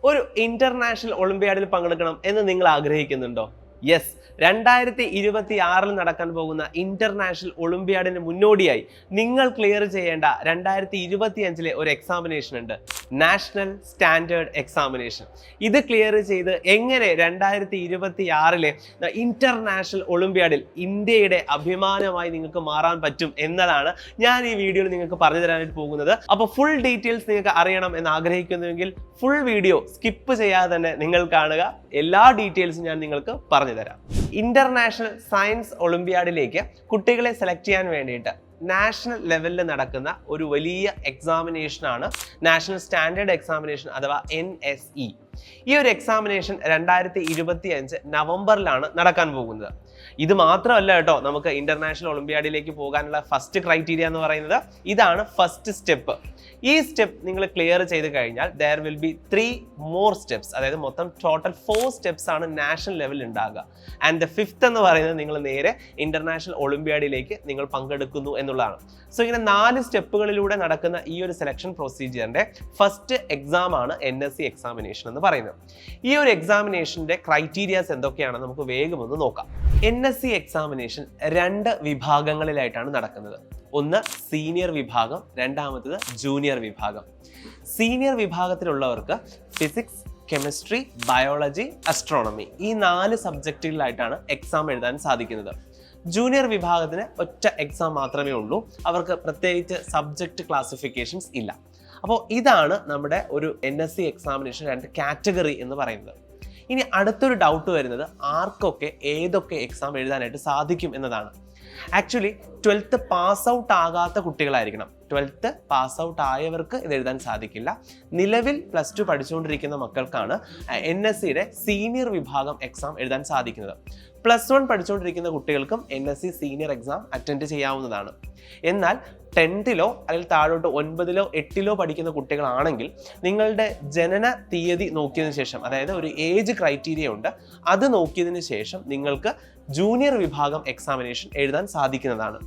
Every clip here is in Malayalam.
ഒരു ഇന്റർനാഷണൽ ഒളിമ്പ്യാഡിൽ പങ്കെടുക്കണം എന്ന് നിങ്ങൾ ആഗ്രഹിക്കുന്നുണ്ടോ? യെസ്, 2026 നടക്കാൻ പോകുന്ന ഇന്റർനാഷണൽ ഒളിമ്പ്യാഡിന് മുന്നോടിയായി നിങ്ങൾ ക്ലിയർ ചെയ്യേണ്ട 2025 ഒരു എക്സാമിനേഷൻ ഉണ്ട്, നാഷണൽ സ്റ്റാൻഡേർഡ് എക്സാമിനേഷൻ. ഇത് ക്ലിയർ ചെയ്ത് എങ്ങനെ 2026 ഇന്റർനാഷണൽ ഒളിമ്പ്യാഡിൽ ഇന്ത്യയുടെ അഭിമാനമായി നിങ്ങൾക്ക് മാറാൻ പറ്റും എന്നതാണ് ഞാൻ ഈ വീഡിയോയിൽ നിങ്ങൾക്ക് പറഞ്ഞു തരാനായിട്ട് പോകുന്നത്. അപ്പോൾ ഫുൾ ഡീറ്റെയിൽസ് നിങ്ങൾക്ക് അറിയണം എന്ന് ആഗ്രഹിക്കുന്നുവെങ്കിൽ ഫുൾ വീഡിയോ സ്കിപ്പ് ചെയ്യാതെ തന്നെ നിങ്ങൾ കാണുക. എല്ലാ ഡീറ്റെയിൽസും ഞാൻ നിങ്ങൾക്ക് പറഞ്ഞു തരാം. ഇന്റർനാഷണൽ സയൻസ് ഒളിമ്പ്യാഡിലേക്ക് കുട്ടികളെ സെലക്ട് ചെയ്യാൻ വേണ്ടിയിട്ട് നാഷണൽ ലെവലിൽ നടക്കുന്ന ഒരു വലിയ എക്സാമിനേഷൻ ആണ് നാഷണൽ സ്റ്റാൻഡേർഡ് എക്സാമിനേഷൻ അഥവാ NSE. ഈ ഒരു എക്സാമിനേഷൻ 2025 നവംബറിലാണ് നടക്കാൻ പോകുന്നത്. ഇത് മാത്രമല്ല കേട്ടോ, നമുക്ക് ഇന്റർനാഷണൽ ഒളിമ്പ്യാഡിലേക്ക് പോകാനുള്ള ഫസ്റ്റ് ക്രൈറ്റീരിയ എന്ന് പറയുന്നത് ഇതാണ്. ഫസ്റ്റ് സ്റ്റെപ്പ്, ഈ സ്റ്റെപ്പ് നിങ്ങൾ ക്ലിയർ ചെയ്ത് കഴിഞ്ഞാൽ there will be 3 more steps, അതായത് മൊത്തം ടോട്ടൽ 4 സ്റ്റെപ്സ് ആണ് നാഷണൽ ലെവലിൽ ഉണ്ടാകുക. ആൻഡ് ദ 5th എന്ന് പറയുന്നത് നിങ്ങൾ നേരെ ഇന്റർനാഷണൽ ഒളിമ്പ്യാഡിലേക്ക് നിങ്ങൾ പങ്കെടുക്കുന്നു എന്നുള്ളതാണ്. സോ ഇങ്ങനെ 4 സ്റ്റെപ്പുകളിലൂടെ നടക്കുന്ന ഈ ഒരു സെലക്ഷൻ പ്രൊസീജിയറിന്റെ ഫസ്റ്റ് എക്സാം ആണ് NSE എക്സാമിനേഷൻ എന്ന് പറയുന്നത്. ഈ ഒരു എക്സാമിനേഷന്റെ ക്രൈറ്റീരിയാസ് എന്തൊക്കെയാണെന്ന് നമുക്ക് വേഗം ഒന്ന് നോക്കാം. NSE എക്സാമിനേഷൻ 2 വിഭാഗങ്ങളിലായിട്ടാണ് നടക്കുന്നത്. ഒന്ന് സീനിയർ വിഭാഗം, രണ്ടാമത്തത് ജൂനിയർ വിഭാഗം. സീനിയർ വിഭാഗത്തിലുള്ളവർക്ക് ഫിസിക്സ്, കെമിസ്ട്രി, ബയോളജി, അസ്ട്രോണമി ഈ 4 സബ്ജക്റ്റുകളിലായിട്ടാണ് എക്സാം എഴുതാൻ സാധിക്കുന്നത്. ജൂനിയർ വിഭാഗത്തിന് ഒറ്റ എക്സാം മാത്രമേ ഉള്ളൂ, അവർക്ക് പ്രത്യേകിച്ച് സബ്ജക്റ്റ് ക്ലാസിഫിക്കേഷൻസ് ഇല്ല. അപ്പോൾ ഇതാണ് നമ്മുടെ ഒരു NSE എക്സാമിനേഷൻ 2 കാറ്റഗറി എന്ന് പറയുന്നത്. ഇനി അടുത്തൊരു ഡൗട്ട് വരുന്നത് ആർക്കൊക്കെ ഏതൊക്കെ എക്സാം എഴുതാനായിട്ട് സാധിക്കും എന്നതാണ്. ആക്ച്വലി 12th പാസ് ഔട്ട് ആകാത്ത കുട്ടികളായിരിക്കണം. 12th പാസ് ഔട്ട് ആയവർക്ക് ഇത് എഴുതാൻ സാധിക്കില്ല. നിലവിൽ +2 പഠിച്ചുകൊണ്ടിരിക്കുന്ന മക്കൾക്കാണ് NSEയുടെ സീനിയർ വിഭാഗം എക്സാം എഴുതാൻ സാധിക്കുന്നത്. +1 പഠിച്ചുകൊണ്ടിരിക്കുന്ന കുട്ടികൾക്കും NSE സീനിയർ എക്സാം അറ്റൻഡ് ചെയ്യാവുന്നതാണ്. എന്നാൽ 10th അല്ലെങ്കിൽ താഴോട്ട് 9 8 പഠിക്കുന്ന കുട്ടികളാണെങ്കിൽ നിങ്ങളുടെ ജനന തീയതി നോക്കിയതിനു ശേഷം, അതായത് ഒരു ഏജ് ക്രൈറ്റീരിയ ഉണ്ട്, അത് നോക്കിയതിന് ശേഷം നിങ്ങൾക്ക് ജൂനിയർ വിഭാഗം എക്സാമിനേഷൻ എഴുതാൻ സാധിക്കുന്നതാണ്.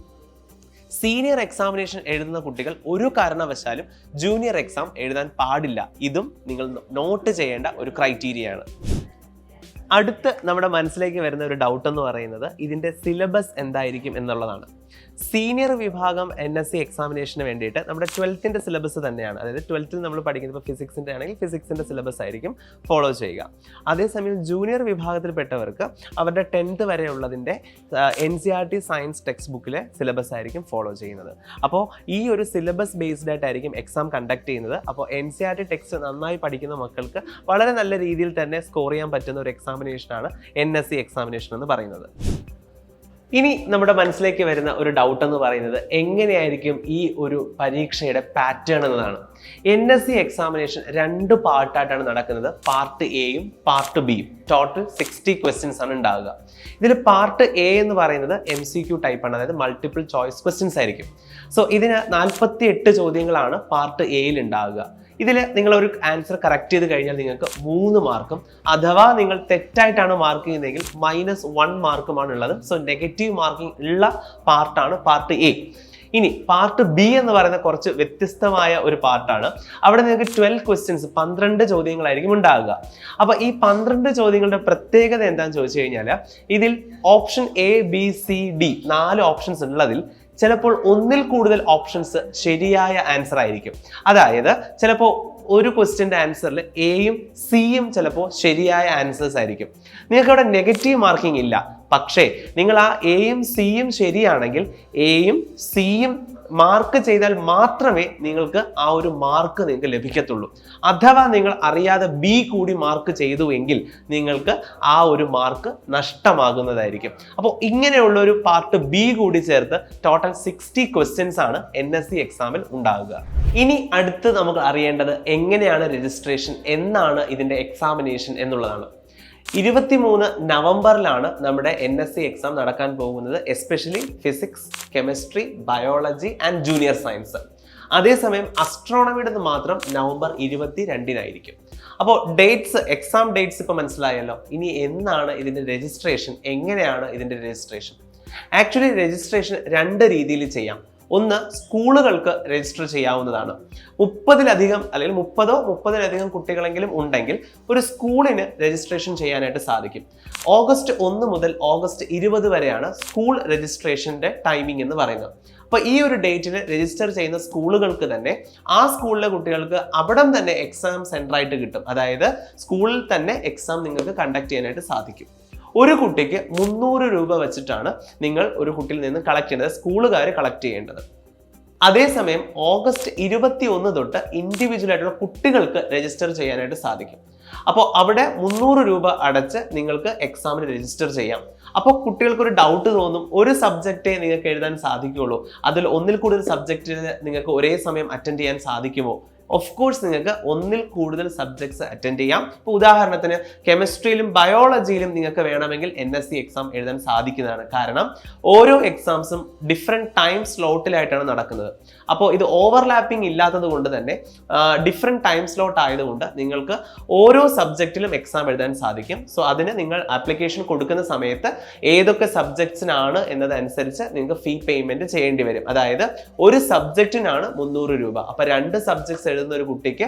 സീനിയർ എക്സാമിനേഷൻ എഴുതുന്ന കുട്ടികൾ ഒരു കാരണവശാലും ജൂനിയർ എക്സാം എഴുതാൻ പാടില്ല. ഇതും നിങ്ങൾ നോട്ട് ചെയ്യേണ്ട ഒരു ക്രൈറ്റീരിയയാണ്. അടുത്ത് നമ്മുടെ മനസ്സിലേക്ക് വരുന്ന ഒരു ഡൗട്ട് എന്ന് പറയുന്നത് ഇതിൻ്റെ സിലബസ് എന്തായിരിക്കും എന്നുള്ളതാണ്. സീനിയർ വിഭാഗം NSE എക്സാമിനേഷന് വേണ്ടിയിട്ട് നമ്മുടെ 12th സിലബസ് തന്നെയാണ്. അതായത് 12th നമ്മൾ പഠിക്കുന്നത് ഇപ്പോൾ ഫിസിക്സിൻ്റെ ആണെങ്കിൽ ഫിസിക്സിൻ്റെ സിലബസ് ആയിരിക്കും ഫോളോ ചെയ്യുക. അതേസമയം ജൂനിയർ വിഭാഗത്തിൽപ്പെട്ടവർക്ക് അവരുടെ 10th വരെ ഉള്ളതിൻ്റെ NCERT സയൻസ് ടെക്സ്റ്റ് ബുക്കിലെ സിലബസ് ആയിരിക്കും ഫോളോ ചെയ്യുന്നത്. അപ്പോൾ ഈ ഒരു സിലബസ് ബേസ്ഡ് ആയിട്ടായിരിക്കും എക്സാം കണ്ടക്ട് ചെയ്യുന്നത്. അപ്പോൾ NCERT ടെക്സ്റ്റ് നന്നായി പഠിക്കുന്ന മക്കൾക്ക് വളരെ നല്ല രീതിയിൽ തന്നെ സ്കോർ ചെയ്യാൻ പറ്റുന്ന ഒരു എക്സാമിനേഷനാണ് NSE എക്സാമിനേഷൻ എന്ന് പറയുന്നത്. ഇനി നമ്മുടെ മനസ്സിലേക്ക് വരുന്ന ഒരു ഡൗട്ട് എന്ന് പറയുന്നത് എങ്ങനെയായിരിക്കും ഈ ഒരു പരീക്ഷയുടെ പാറ്റേൺ എന്നതാണ്. NSE എക്സാമിനേഷൻ 2 പാർട്ടായിട്ടാണ് നടക്കുന്നത്. പാർട്ട് എയും പാർട്ട് ബിയും. ടോട്ടൽ 60 ക്വസ്റ്റ്യൻസ് ആണ് ഉണ്ടാവുക. ഇതിൽ പാർട്ട് എ എന്ന് പറയുന്നത് MCQ ടൈപ്പ് ആണ്, അതായത് മൾട്ടിപ്പിൾ ചോയ്സ് ക്വസ്റ്റ്യൻസ് ആയിരിക്കും. സോ ഇതിന് 48 ചോദ്യങ്ങളാണ് പാർട്ട് എയിൽ ഉണ്ടാവുക. ഇതിൽ നിങ്ങൾ ഒരു ആൻസർ കറക്റ്റ് ചെയ്ത് കഴിഞ്ഞാൽ നിങ്ങൾക്ക് 3 മാർക്കും, അഥവാ നിങ്ങൾ തെറ്റായിട്ടാണ് മാർക്ക് ചെയ്യുന്നതെങ്കിൽ -1 മാർക്കുമാണ് ഉള്ളത്. സോ നെഗറ്റീവ് മാർക്കിംഗ് ഉള്ള പാർട്ടാണ് പാർട്ട് എ. ഇനി പാർട്ട് ബി എന്ന് പറയുന്ന കുറച്ച് വ്യത്യസ്തമായ ഒരു പാർട്ടാണ്. അവിടെ നിങ്ങൾക്ക് 12 ക്വസ്റ്റ്യൻസ് 12 ചോദ്യങ്ങളായിരിക്കും ഉണ്ടാകുക. അപ്പോൾ ഈ 12 ചോദ്യങ്ങളുടെ പ്രത്യേകത എന്താണെന്ന് ചോദിച്ചു കഴിഞ്ഞാൽ ഇതിൽ ഓപ്ഷൻ ABCD 4 ഓപ്ഷൻസ് ഉള്ളതിൽ ചിലപ്പോൾ 1ൽ കൂടുതൽ ഓപ്ഷൻസ് ശരിയായ ആൻസർ ആയിരിക്കും. അതായത് ചിലപ്പോൾ ഒരു ക്വസ്റ്റ്യൻ്റെ ആൻസറിൽ എയും സിയും ചിലപ്പോൾ ശരിയായ ആൻസേഴ്സ് ആയിരിക്കും. നിങ്ങൾക്ക് അവിടെ നെഗറ്റീവ് മാർക്കിംഗ് ഇല്ല. പക്ഷേ നിങ്ങൾ ആ എയും സിയും ശരിയാണെങ്കിൽ എയും സിയും മാർക്ക് ചെയ്താൽ മാത്രമേ നിങ്ങൾക്ക് ആ ഒരു മാർക്ക് നിങ്ങൾക്ക് ലഭിക്കത്തുള്ളൂ. അഥവാ നിങ്ങൾ അറിയാതെ ബി കൂടി മാർക്ക് ചെയ്തു എങ്കിൽ നിങ്ങൾക്ക് ആ ഒരു മാർക്ക് നഷ്ടമാകുന്നതായിരിക്കും. അപ്പോൾ ഇങ്ങനെയുള്ള ഒരു പാർട്ട് ബി കൂടി ചേർത്ത് ടോട്ടൽ 60 ക്വസ്റ്റ്യൻസ് ആണ് NSE എക്സാമിൽ ഉണ്ടാവുക. ഇനി അടുത്ത് നമുക്ക് അറിയേണ്ടത് എങ്ങനെയാണ് രജിസ്ട്രേഷൻ, എന്നാണ് ഇതിൻ്റെ എക്സാമിനേഷൻ എന്നുള്ളതാണ്. 23 നവംബറിലാണ് നമ്മുടെ NSE എക്സാം നടക്കാൻ പോകുന്നത്. Especially physics, chemistry, biology and junior science. അതേസമയം അസ്ട്രോണമിയുടെ മാത്രം നവംബർ 22-നായിരിക്കും. അപ്പോൾ എക്സാം ഡേറ്റ്സ് ഇപ്പോൾ മനസ്സിലായല്ലോ. ഇനി എന്നാണ് ഇതിൻ്റെ രജിസ്ട്രേഷൻ, എങ്ങനെയാണ് ഇതിൻ്റെ രജിസ്ട്രേഷൻ? ആക്ച്വലി രജിസ്ട്രേഷൻ 2 രീതിയിൽ ചെയ്യാം. ഒന്ന്, സ്കൂളുകൾക്ക് രജിസ്റ്റർ ചെയ്യാവുന്നതാണ്. 30-ലധികം അല്ലെങ്കിൽ 30-30-ലധികം കുട്ടികളെങ്കിലും ഉണ്ടെങ്കിൽ ഒരു സ്കൂളിന് രജിസ്ട്രേഷൻ ചെയ്യാനായിട്ട് സാധിക്കും. ഓഗസ്റ്റ് 1 മുതൽ ഓഗസ്റ്റ് 20 വരെയാണ് സ്കൂൾ രജിസ്ട്രേഷന്റെ ടൈമിംഗ് എന്ന് പറയുന്നത്. അപ്പോൾ ഈ ഒരു ഡേറ്റിന് രജിസ്റ്റർ ചെയ്യുന്ന സ്കൂളുകൾക്ക് തന്നെ ആ സ്കൂളിലെ കുട്ടികൾക്ക് അവിടെ തന്നെ എക്സാം സെന്റർ ആയിട്ട് കിട്ടും. അതായത് സ്കൂളിൽ തന്നെ എക്സാം നിങ്ങൾക്ക് കണ്ടക്ട് ചെയ്യാനായിട്ട് സാധിക്കും. ഒരു കുട്ടിക്ക് 300 രൂപ വെച്ചിട്ടാണ് നിങ്ങൾ ഒരു കുട്ടിയിൽ നിന്ന് കളക്ട് ചെയ്യേണ്ടത്, സ്കൂളുകാർ കളക്ട് ചെയ്യേണ്ടത്. അതേസമയം ഓഗസ്റ്റ് 21 തൊട്ട് ഇൻഡിവിജ്വൽ ആയിട്ടുള്ള കുട്ടികൾക്ക് രജിസ്റ്റർ ചെയ്യാനായിട്ട് സാധിക്കും. അപ്പോൾ അവിടെ 300 രൂപ അടച്ച് നിങ്ങൾക്ക് എക്സാമിന് രജിസ്റ്റർ ചെയ്യാം. അപ്പോൾ കുട്ടികൾക്ക് ഒരു ഡൗട്ട് തോന്നും, ഒരു സബ്ജക്റ്റേ നിങ്ങൾക്ക് എഴുതാൻ സാധിക്കുകയുള്ളൂ, അതിൽ ഒന്നിൽ കൂടുതൽ സബ്ജക്റ്റിന് നിങ്ങൾക്ക് ഒരേ സമയം അറ്റൻഡ് ചെയ്യാൻ സാധിക്കുമോ? ഓഫ് കോഴ്സ് നിങ്ങൾക്ക് ഒന്നിൽ കൂടുതൽ സബ്ജക്ട്സ് അറ്റൻഡ് ചെയ്യാം. ഇപ്പോൾ ഉദാഹരണത്തിന് കെമിസ്ട്രിയിലും ബയോളജിയിലും നിങ്ങൾക്ക് വേണമെങ്കിൽ NSC എക്സാം എഴുതാൻ സാധിക്കുന്നതാണ്. കാരണം ഓരോ എക്സാംസും ഡിഫറെൻറ്റ് ടൈം സ്ലോട്ടിലായിട്ടാണ് നടക്കുന്നത്. അപ്പോൾ ഇത് ഓവർലാപ്പിംഗ് ഇല്ലാത്തത് കൊണ്ട് തന്നെ ഡിഫറെൻറ്റ് ടൈം സ്ലോട്ട് ആയതുകൊണ്ട് നിങ്ങൾക്ക് ഓരോ സബ്ജക്റ്റിലും എക്സാം എഴുതാൻ സാധിക്കും. സോ അതിന് നിങ്ങൾ ആപ്ലിക്കേഷൻ കൊടുക്കുന്ന സമയത്ത് ഏതൊക്കെ സബ്ജക്ട്സിനാണ് എന്നതനുസരിച്ച് നിങ്ങൾക്ക് ഫീ പേയ്മെന്റ് ചെയ്യേണ്ടി വരും. അതായത് ഒരു സബ്ജക്റ്റിനാണ് 300 രൂപ. അപ്പോൾ 2 സബ്ജക്ട്സ് എഴുതുന്ന ഒരു കുട്ടിക്ക്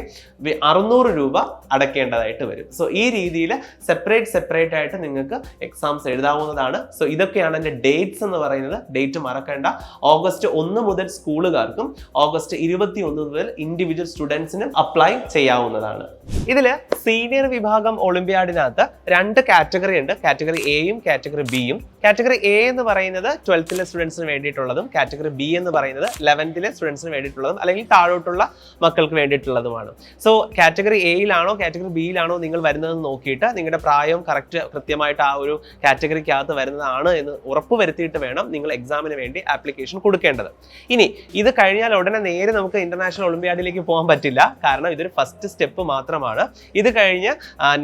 600 രൂപ അടയ്ക്കേണ്ടതായിട്ട് വരും. സോ ഈ രീതിയിൽ സെപ്പറേറ്റ് ആയിട്ട് നിങ്ങൾക്ക് എക്സാംസ് എഴുതാവുന്നതാണ്. സോ ഇതൊക്കെയാണ് എൻ്റെ ഡേറ്റ്സ് എന്ന് പറയുന്നത്. ഡേറ്റ് മറക്കേണ്ട. ഓഗസ്റ്റ് 1 മുതൽ സ്കൂളുകാർക്കും ഓഗസ്റ്റ് 21 മുതൽ ഇൻഡിവിജ്വൽ സ്റ്റുഡൻസിനും അപ്ലൈ ചെയ്യാവുന്നതാണ്. ഇതിൽ സീനിയർ വിഭാഗം ഒളിമ്പ്യാഡിനകത്ത് 2 കാറ്റഗറി ഉണ്ട്. കാറ്റഗറി എയും കാറ്റഗറി ബിയും. കാറ്റഗറി എ എന്ന് പറയുന്നത് 12th സ്റ്റുഡൻസിന് വേണ്ടിയിട്ടുള്ളതും കാറ്റഗറി ബി എന്ന് പറയുന്നത് 11th സ്റ്റുഡൻസിന് വേണ്ടിയിട്ടുള്ളതും അല്ലെങ്കിൽ താഴോട്ടുള്ള മക്കൾക്ക് വേണ്ടിയിട്ടുള്ളതുമാണ്. സോ കാറ്റഗറി എയിലാണോ കാറ്റഗറി ബിയിലാണോ നിങ്ങൾ വരുന്നതെന്ന് നോക്കിയിട്ട് നിങ്ങളുടെ പ്രായം കൃത്യമായിട്ട് ആ ഒരു കാറ്റഗറിക്കകത്ത് വരുന്നതാണ് എന്ന് ഉറപ്പ് വരുത്തിയിട്ട് വേണം നിങ്ങൾ എക്സാമിന് വേണ്ടി ആപ്ലിക്കേഷൻ കൊടുക്കേണ്ടത്. ഇനി ഇത് കഴിഞ്ഞാൽ ഉടനെ നേരെ നമുക്ക് ഇന്റർനാഷണൽ ഒളിമ്പ്യാഡിലേക്ക് പോകാൻ പറ്റില്ല. കാരണം ഇതൊരു ഫസ്റ്റ് സ്റ്റെപ്പ് മാത്രമാണ്. ഇത് കഴിഞ്ഞ്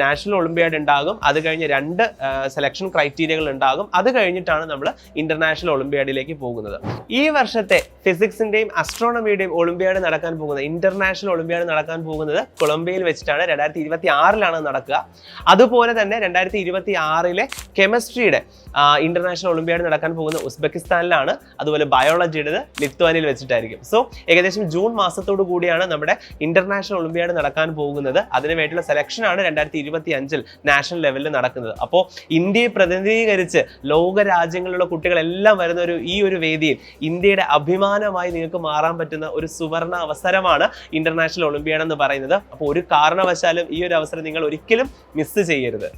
നാഷണൽ ഒളിമ്പ്യാഡ് ഉണ്ടാകും. അത് കഴിഞ്ഞ് 2 സെലക്ഷൻ ക്രൈറ്റീരിയകൾ ഉണ്ടാകും. അത് കഴിഞ്ഞിട്ടാണ് നമ്മൾ ഇന്റർനാഷണൽ ഒളിമ്പ്യാഡിലേക്ക് പോകുന്നത്. ഈ വർഷത്തെ ഫിസിക്സിന്റെയും അസ്ട്രോണമിയുടെയും ഒളിമ്പ്യാഡ് നടക്കാൻ പോകുന്നത്, ഇന്റർനാഷണൽ ഒളിമ്പ്യാഡ് നടക്കാൻ പോകുന്നത് കൊളംബിയയിൽ വെച്ചിട്ടാണ്. 2026 നടക്കുക. അതുപോലെ തന്നെ 2026 കെമിസ്ട്രിയുടെ ഇന്റർനാഷണൽ ഒളിമ്പ്യാഡ് നടക്കാൻ പോകുന്നത് ഉസ്ബെക്കിസ്ഥാനിലാണ്. അതുപോലെ ബയോളജിയുടെ ലിത്വാനിയയിൽ വെച്ചിട്ടായിരിക്കും. സോ ഏകദേശം ജൂൺ മാസത്തോടു കൂടിയാണ് നമ്മുടെ ഇന്റർനാഷണൽ ഒളിമ്പ്യാഡ് നടക്കാൻ പോകുന്നത്. അതിനുവേണ്ടിയുള്ള സെലക്ഷനാണ് 2025 നാഷണൽ ലെവലിൽ നടക്കുന്നത്. അപ്പോൾ ഇന്ത്യയെ പ്രതിനിധീകരിച്ച് ലോക രാജ്യങ്ങളിലുള്ള കുട്ടികളെല്ലാം വരുന്ന ഈ ഒരു വേദിയിൽ ഇന്ത്യയുടെ അഭിമാനമായി നിങ്ങൾക്ക് മാറാൻ പറ്റുന്ന ഒരു സുവർണ അവസരമാണ് ഇന്റർനാഷണൽ ഒളിമ്പ്യാഡ് എന്ന് പറയുന്നത്. അപ്പോൾ ഒരു കാരണവശാലും ഈ ഒരു അവസരം നിങ്ങൾ ഒരിക്കലും മിസ് ചെയ്യരുത്.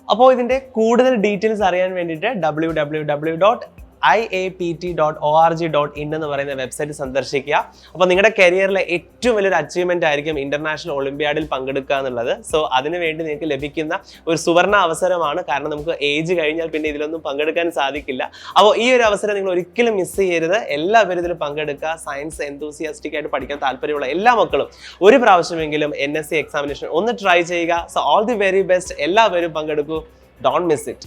അപ്പോൾ ഇതിന്റെ കൂടുതൽ ഡീറ്റെയിൽസ് അറിയാൻ വേണ്ടിയിട്ട് www.iapt.org.in എന്ന് പറയുന്ന വെബ്സൈറ്റ് സന്ദർശിക്കുക. അപ്പോൾ നിങ്ങളുടെ കരിയറിലെ ഏറ്റവും വലിയൊരു അച്ചീവ്മെന്റ് ആയിരിക്കും ഇന്റർനാഷണൽ ഒളിമ്പ്യാഡിൽ പങ്കെടുക്കുക എന്നുള്ളത്. സോ അതിനുവേണ്ടി നിങ്ങൾക്ക് ലഭിക്കുന്ന ഒരു സുവർണ അവസരമാണ്. കാരണം നമുക്ക് ഏജ് കഴിഞ്ഞാൽ പിന്നെ ഇതിലൊന്നും പങ്കെടുക്കാൻ സാധിക്കില്ല. അപ്പോൾ ഈ ഒരു അവസരം നിങ്ങൾ ഒരിക്കലും മിസ് ചെയ്യരുത്. എല്ലാവരും ഇതിൽ പങ്കെടുക്കുക. സയൻസ് എന്തൂസിയാസ്റ്റിക് ആയിട്ട് പഠിക്കാൻ താല്പര്യമുള്ള എല്ലാ മക്കളും ഒരു പ്രാവശ്യമെങ്കിലും NSC എക്സാമിനേഷൻ ഒന്ന് ട്രൈ ചെയ്യുക. So all the very best. എല്ലാവരും പങ്കെടുക്കൂ. Don't miss it.